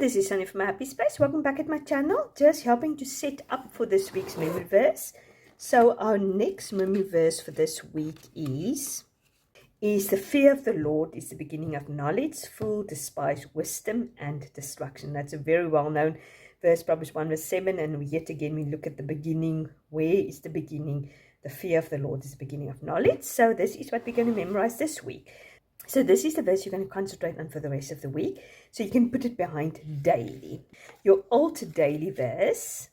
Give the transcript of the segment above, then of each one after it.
this is Sunny from my Happy Space. Welcome back at my channel. Just helping to set up for this week's memory verse. So our next memory verse for this week is the fear of the Lord is the beginning of knowledge, fools despise wisdom and destruction. That's a very well-known verse, Proverbs 1 verse 7. And yet again, we look at the beginning. Where is the beginning? The fear of the Lord is the beginning of knowledge. So this is what we're going to memorize this week. So this is the verse you're going to concentrate on for the rest of the week. So you can put it behind daily. Your old daily verse,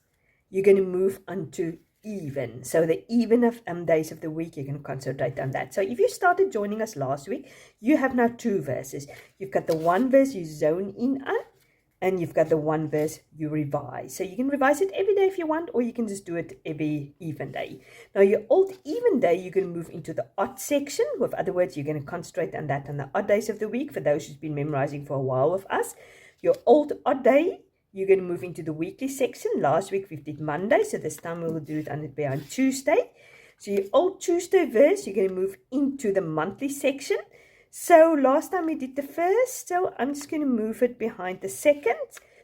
you're going to move on to even. So the even of days of the week, you can concentrate on that. So if you started joining us last week, you have now two verses. You've got the one verse you zone in on, and you've got the one verse you revise. So you can revise it every day if you want, or you can just do it every even day. Now your old even day, you're going to move into the odd section. With other words, you're going to concentrate on that on the odd days of the week for those who's been memorizing for a while with us. Your old odd day, you're going to move into the weekly section. Last week we did Monday, so this time we will do it on Tuesday. So your old Tuesday verse, you're going to move into the monthly section. So last time we did the first, so I'm just going to move it behind the second.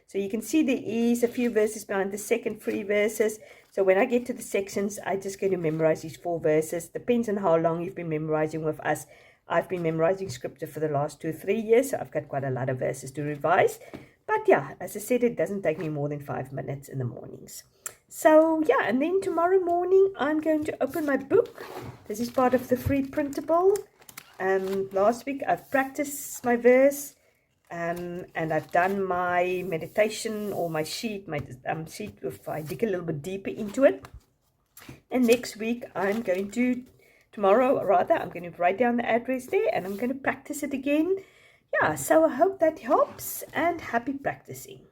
So you can see there is a few verses behind the second, 3 verses. So when I get to the sections, I'm just going to memorize these 4 verses. Depends on how long you've been memorizing with us. I've been memorizing scripture for the last 2 or 3 years, so I've got quite a lot of verses to revise. But yeah, as I said, it doesn't take me more than 5 minutes in the mornings. So yeah, and then tomorrow morning, I'm going to open my book. This is part of the free printable. Last week I've practiced my verse and I've done my meditation or my sheet, if I dig a little bit deeper into it. And next week I'm going to write down the address there and I'm going to practice it again. Yeah, so I hope that helps and happy practicing.